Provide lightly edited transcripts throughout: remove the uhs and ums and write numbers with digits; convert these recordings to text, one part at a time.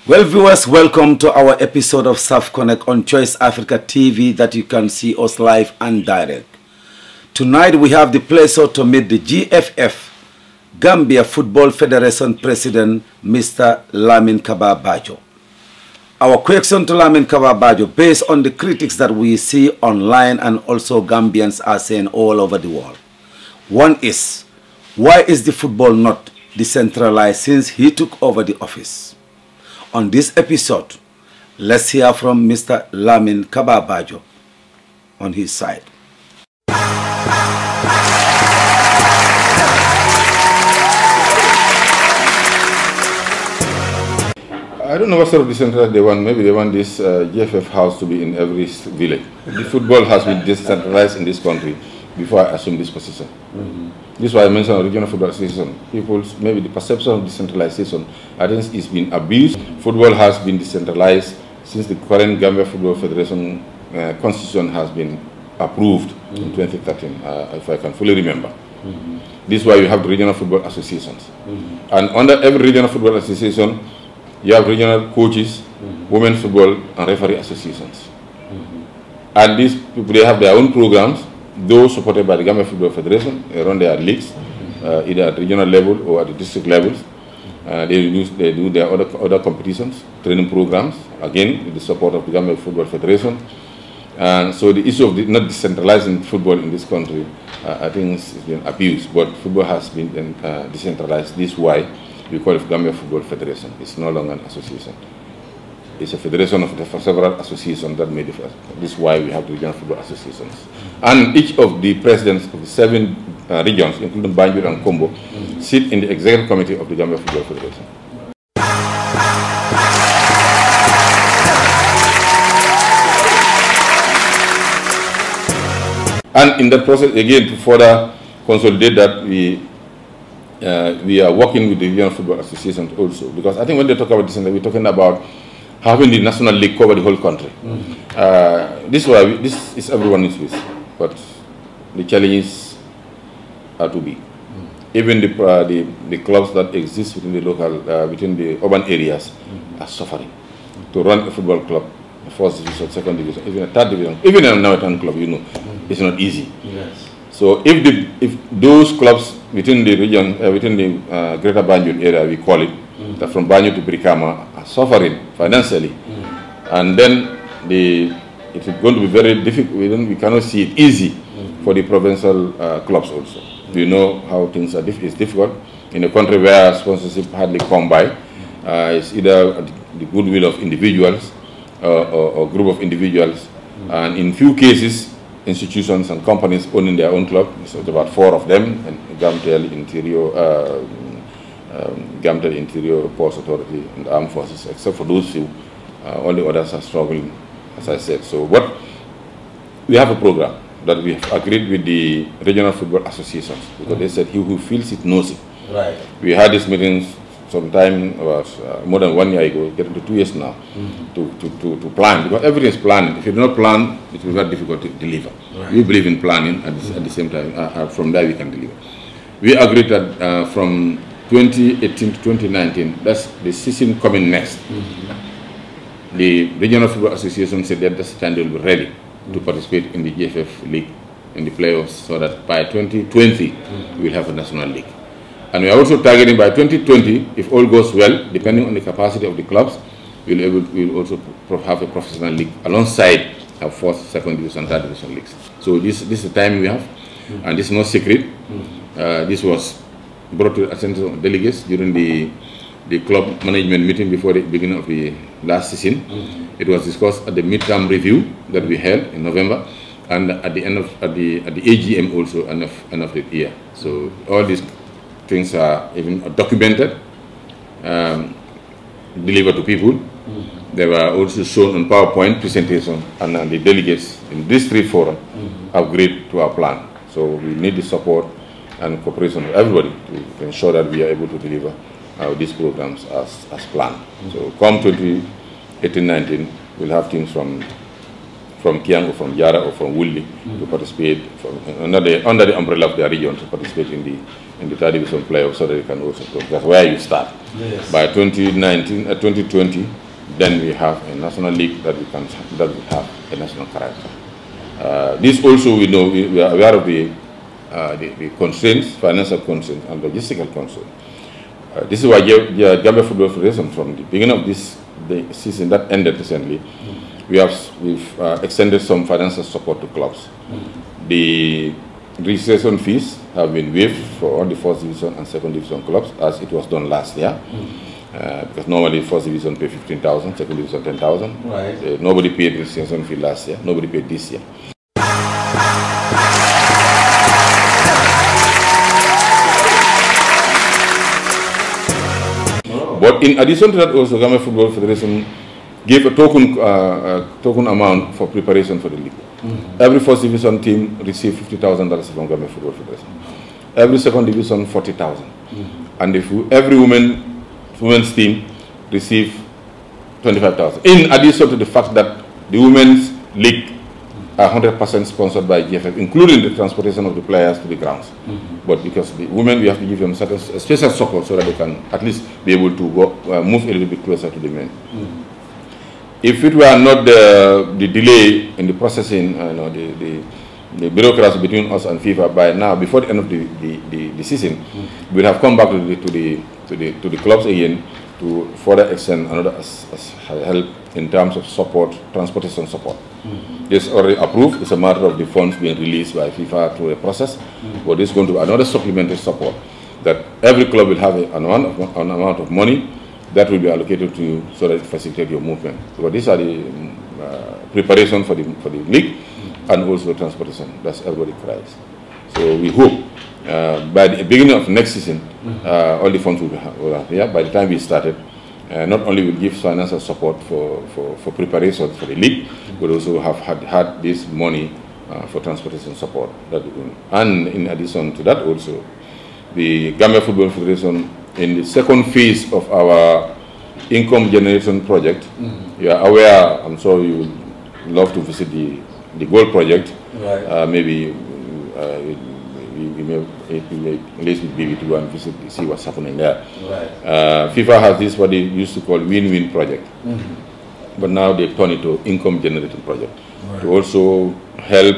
Well, viewers, welcome to our episode of Surf Connect on Choice Africa TV that you can see us live and direct. Tonight we have the pleasure to meet the GFF, Gambia Football Federation President, Mr. LAMIN KABA BAJO. Our question to LAMIN KABA BAJO, based on the critics that we see online and also Gambians are saying all over the world. One is, why is the football not decentralized since he took over the office? On this episode, let's hear from Mr. LAMIN KABA BAJO on his side. I don't know what sort of decentralized they want. Maybe they want this GFF house to be in every village. The football has been decentralized in this country before I assumed this position. This is why I mentioned regional football association. People's, maybe the perception of decentralization, I think it's been abused. Football has been decentralized since the current Gambia Football Federation constitution has been approved in 2013, if I can fully remember. This is why you have the regional football associations. And under every regional football association, you have regional coaches, women's football, and referee associations. And these people, they have their own programs. Those supported by the Gambia Football Federation, they run their leagues, either at regional level or at the district levels. They do their other competitions, training programs, again with the support of the Gambia Football Federation. And so the issue of not decentralizing football in this country, I think it's been abused, but football has been decentralized. This is why we call it Gambia Football Federation. It's no longer an association. It's a federation of several associations that made it. This is why we have the regional football associations. And each of the presidents of the 7 regions, including Banjul and Kombo, sit in the executive committee of the Gambia Football Federation. And in that process, again, to further consolidate that, we are working with the regional football associations also, because I think when they talk about this, we're talking about having the national league cover the whole country. This is everyone's wish, but the challenges are too big. Even the clubs that exist within the local, within the urban areas, are suffering. To run a football club, a first division, second division, even a third division, even a Northern club, you know, it's not easy. Yes. So if those clubs within the region, within the Greater Banjul area, we call it, that from Banjul to Brikama are suffering financially, and then it is going to be very difficult. We cannot see it easy for the provincial clubs also. We know how things are. It's difficult in a country where sponsorship hardly come by. It's either the goodwill of individuals or group of individuals, and in few cases, institutions and companies owning their own club. So it's about 4 of them, and Gamtel Interior Ports Authority and the Armed Forces. Except for those few, all the others are struggling, as I said. So we have a program that we have agreed with the regional football associations, because they said he who feels it knows it. Right. We had these meetings sometime about more than 1 year ago, getting to 2 years now, to plan, because everything is planning. If you do not plan, it will be very difficult to deliver. Right. We believe in planning, at the same time, from there we can deliver. We agreed that from 2018 to 2019, that's the season coming next. The Regional Football Association said that this time they will be ready to participate in the GFF League, in the playoffs, so that by 2020, we will have a national league. And we are also targeting by 2020, if all goes well, depending on the capacity of the clubs, we will also have a professional league alongside our 1st, 2nd division, 3rd division leagues. So this is the time we have, and this is no secret. This was brought to the attention of delegates during the club management meeting before the beginning of the last season. It was discussed at the midterm review that we held in November, and at the end of at the AGM also end of the year. So all these things are even documented, delivered to people. They were also shown on PowerPoint presentation, and the delegates in these 3 forums agreed to our plan. So we need the support and cooperation of everybody to ensure that we are able to deliver these programs as planned. So come 2018-19, we'll have teams from from Kiang or from Jara or from Wulli to participate under the umbrella of their region to participate in the third division playoff, so that they can also go. That's where you start. Yes. By 2020, then we have a national league that will have a national character. This also we know we are aware of the constraints, financial constraints, and logistical constraints. This is why Gambia Football Federation, from the beginning of the season that ended recently, we've extended some financial support to clubs. The registration fees have been waived for all the first division and second division clubs, as it was done last year. Because normally first division pay 15,000, second division 10,000. Right. Nobody paid registration fee last year. Nobody paid this year. But in addition to that, also Gambia Football Federation gave a token amount for preparation for the league. Every first division team received $50,000 from Gambia Football Federation. Every second division, 40,000. And every women's team received 25,000. In addition to the fact that the women's league are 100% sponsored by GFF, including the transportation of the players to the grounds. But because the women, we have to give them certain special support so that they can at least be able to go, move a little bit closer to the men. If it were not the delay in the processing, the bureaucracy between us and FIFA, by now, before the end of the season, we would have come back to the clubs again to further extend another help in terms of support, transportation support. This already approved. It's a matter of the funds being released by FIFA through a process. But this is going to be another supplementary support that every club will have an amount of money that will be allocated to you so that it facilitates your movement. So these are the preparation for the league and also transportation. That's everybody cries. So we hope by the beginning of next season, all the funds will have here. By the time we started, not only will give financial support for preparation for the league, but also have had this money for transportation support. And in addition to that, also the Gambia Football Federation, in the second phase of our income generation project, you are aware, I'm sure you would love to visit the goal project. Right. Maybe we may at least maybe to go and visit, see what's happening there. Right. FIFA has this what they used to call win-win project, but now they turn it to income generating project, to also help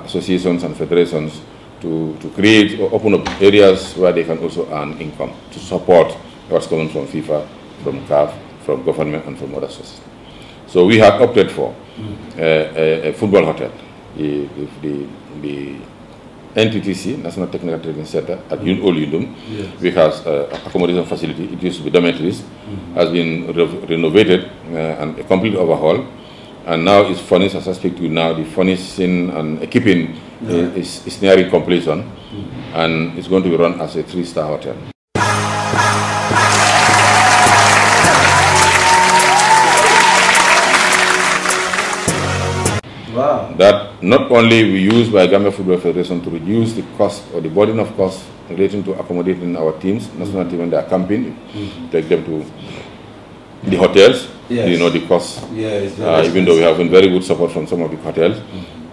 associations and federations to create or open up areas where they can also earn income to support what's coming from FIFA, from CAF, from government, and from other sources. So we have opted for a football hotel, the NTTC, National Technical Training Center at Old Yundum, which has accommodation facility. It used to be dormitories, has been renovated and a complete overhaul. And now it's furnished, as I speak to you now, the furnishing and equipping is nearing completion, and it's going to be run as a 3-star hotel. Wow. That not only we use by Gambia Football Federation to reduce the cost or the burden of cost relating to accommodating our teams, national team when they are camping, take them to the hotels. You know the cost, even though we have very good support from some of the hotels.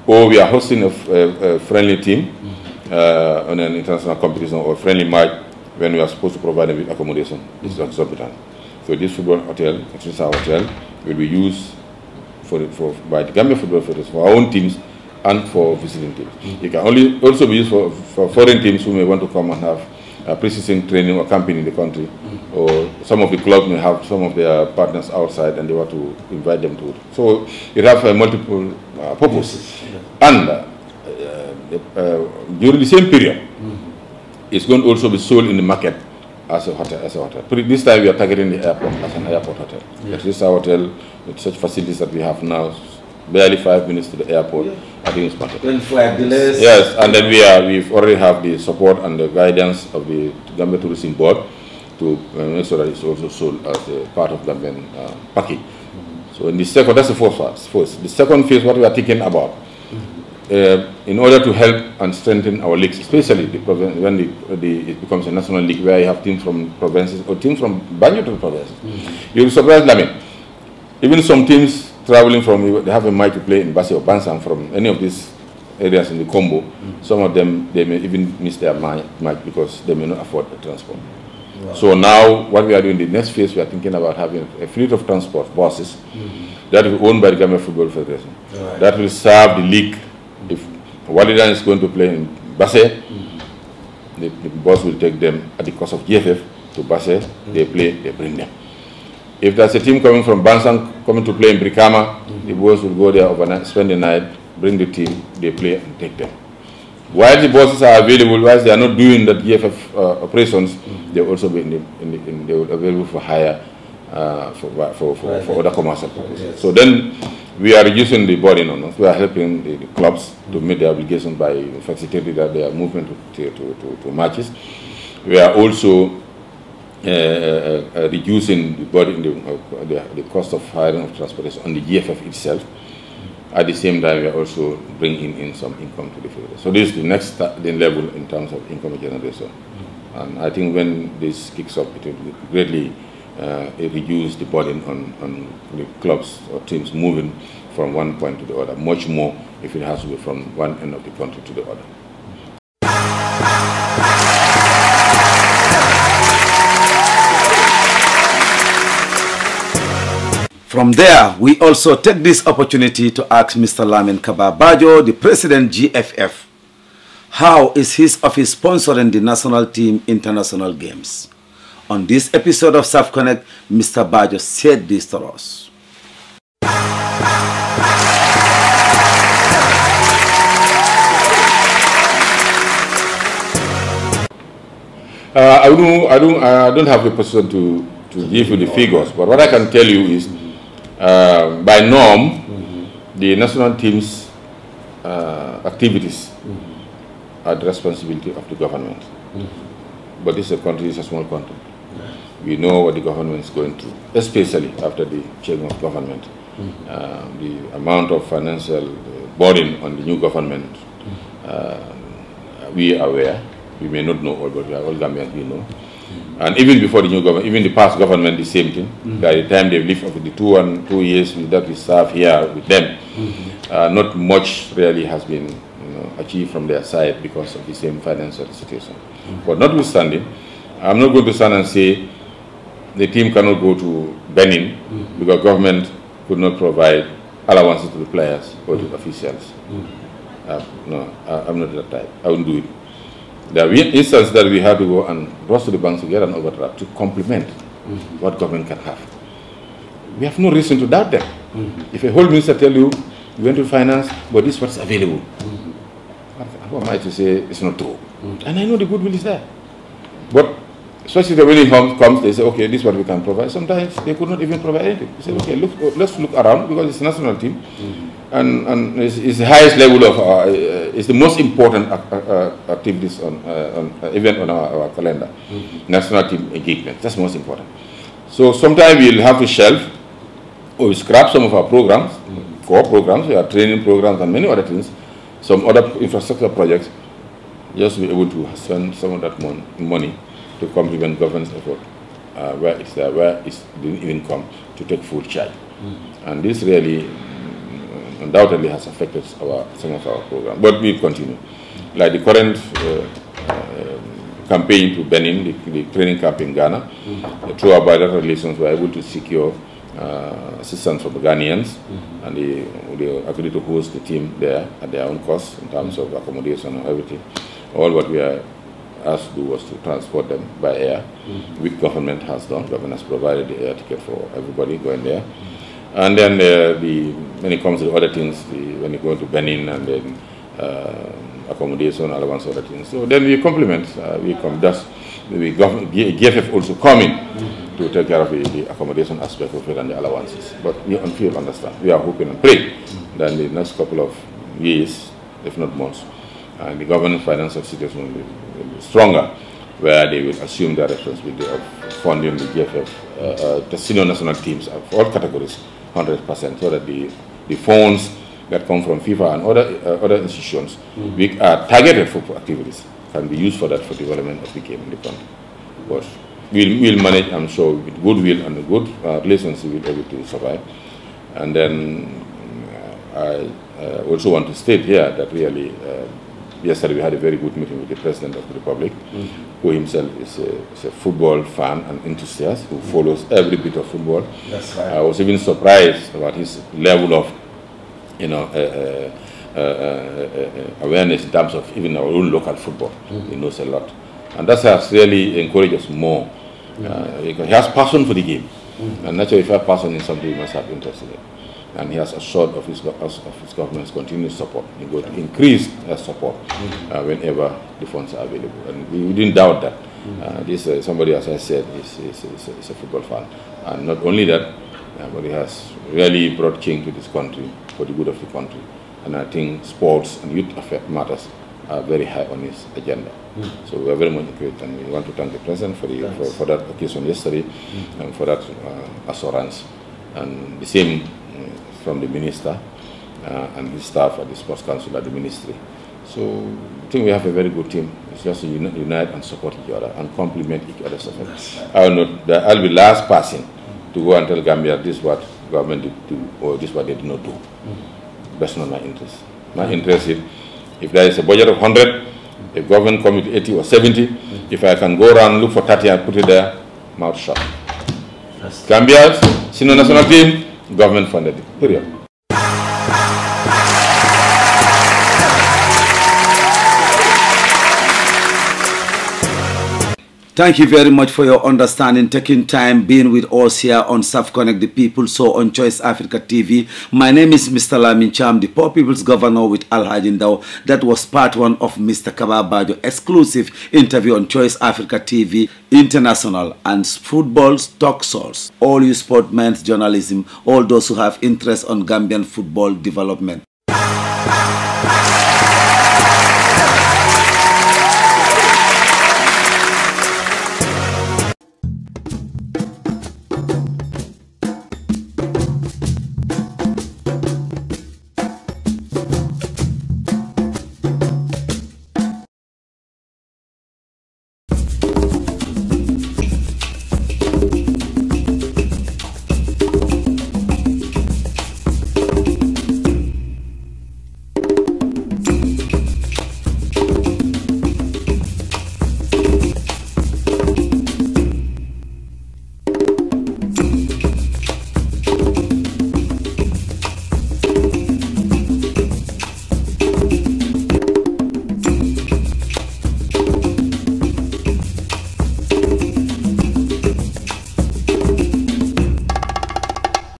Or we are hosting a friendly team on an international competition or friendly match when we are supposed to provide them with accommodation. This is exorbitant. So this football hotel, our hotel, will be used by the Gambia Football Federation for our own teams and for visiting teams. It can also be used for foreign teams who may want to come and have pre-season training or camping in the country, or some of the clubs may have some of their partners outside and they want to invite them to it. So it has multiple purposes. And during the same period, it's going to also be sold in the market as a hotel. This time we are targeting the airport as an airport hotel. This is our hotel with such facilities that we have now, barely 5 minutes to the airport. I think it's perfect. Yes, and then we've already have the support and the guidance of the Gambia Tourism Board to make sure that it's also sold as a part of Gambian package. So in the second, that's the first. The second phase, what we are thinking about, in order to help and strengthen our leagues, especially when it becomes a national league where you have teams from provinces or teams from BAJO to the provinces. You will surprise LAMIN. Even some teams traveling from, they have a match to play in Basi or Bansang from any of these areas in the Combo. Some of them, they may even miss their match because they may not afford the transport. Wow. So now, what we are doing, the next phase, we are thinking about having a fleet of transport buses that will be owned by the Gambia Football Federation. Right. That will serve the league. If Walidan is going to play in Basse, the bus will take them at the cost of GFF to Basse, they play, they bring them. If there's a team coming from Bansang coming to play in Brikama, the bus will go there overnight, spend the night, bring the team, they play and take them. While the buses are available, whilst they are not doing the GFF operations, they will also be they will available for hire for other commercial purposes. Yes. So then we are reducing the burden on us. We are helping the clubs to meet their obligation by facilitating their movement to matches. We are also reducing the burden, the cost of hiring of transportation on the GFF itself. At the same time, we are also bringing in some income to the federation. So this is the next level in terms of income generation. And I think when this kicks up, it will greatly reduce the burden on the clubs or teams moving from one point to the other, much more if it has to be from one end of the country to the other. From there, we also take this opportunity to ask Mr. LAMIN KABA BAJO, the President GFF, how is his office sponsoring the national team international games? On this episode of SAF Connect, Mr. BAJO said this to us. I don't have the position to give you the figures, but what I can tell you is, by norm, the national team's activities are the responsibility of the government. But this is a country, it's a small country. We know what the government is going through, especially after the change of government. The amount of financial burden on the new government, we are aware. We may not know all, but we are all Gambians, we know. And even before the new government, even the past government, the same thing. By the time they lived over the 2 years that we serve here with them, not much really has been achieved from their side because of the same financial situation. But notwithstanding, I'm not going to stand and say the team cannot go to Benin because government could not provide allowances to the players or to the officials. No, I'm not that type. I wouldn't do it. There are instances that we have to go and rush to the banks to get an overdraft to complement what government can have. We have no reason to doubt them. If a whole minister tell you, you went to finance, but this is what's available. How am I to say it's not true? And I know the goodwill is there. But especially when it comes, they say, okay, this is what we can provide. Sometimes they could not even provide anything. They say, okay, let's look around because it's a national team. And it's the highest level of, it's the most important activities event on our calendar. National team engagement, that's most important. So sometimes we'll have to shelve or scrap some of our programs, core programs, our training programs and many other things, some other infrastructure projects, just to be able to spend some of that money to complement government's effort where it's there, where it didn't even come to take full charge. And this really undoubtedly has affected some of our programs, but we continue. Like the current campaign to Benin, the training camp in Ghana, through our bilateral relations, we were able to secure assistance from the Ghanaians, and they agreed to host the team there at their own cost in terms of accommodation and everything. All what we are asked to do was to transport them by air, which government has done. Government has provided the air ticket for everybody going there. And then when it comes to other things, when you go to Benin and then accommodation, allowance, other things. So then we complement, GFF also coming to take care of the accommodation aspect of it and the allowances. But we understand. We are hoping and praying that in the next couple of years, if not months, the government financial situation will be stronger, where they will assume the responsibility of funding the GFF, the senior national teams of all categories, 100%, so that the funds that come from FIFA and other institutions, which are targeted for activities, can be used for that, for development of the game in the country. But we'll manage, I'm sure, with goodwill and a good relationship, we'll be able to survive. And then I also want to state here that really yesterday we had a very good meeting with the President of the Republic, who himself is a football fan and enthusiast who follows every bit of football. That's right. I was even surprised about his level of, awareness in terms of even our own local football. He knows a lot, and that has really encouraged us more. He has passion for the game, and naturally, if you have passion in something, you must have interest in it. And he has assured of his government's continued support. He going to increase support whenever the funds are available. And we didn't doubt that. This somebody, as I said, is a football fan. And not only that, but he has really brought change to this country for the good of the country. And I think sports and youth matters are very high on his agenda. So we are very much encouraged, and we want to thank the President for that occasion yesterday and for that assurance. And the same from the Minister and his staff at the Sports Council at the Ministry. So I think we have a very good team. It's just to unite and support each other and complement each other's efforts. I will not, I'll be last person to go and tell Gambia this is what government did do or this is what they did not do. That's not my interest. My interest is if there is a budget of 100, if government commit 80 or 70, if I can go around look for 30 and put it there, mouth shut. Gambia's senior national team, government funded it, period. Thank you very much for your understanding, taking time, being with us here on South Connect the People, so on Choice Africa TV. My name is Mr. Lamin Cham, the Poor People's Governor with Alhaji Ndao. That was part one of Mr. KABA BAJO exclusive interview on Choice Africa TV, International and Football's Talk Source. All you sportmen, journalism, all those who have interest on Gambian football development.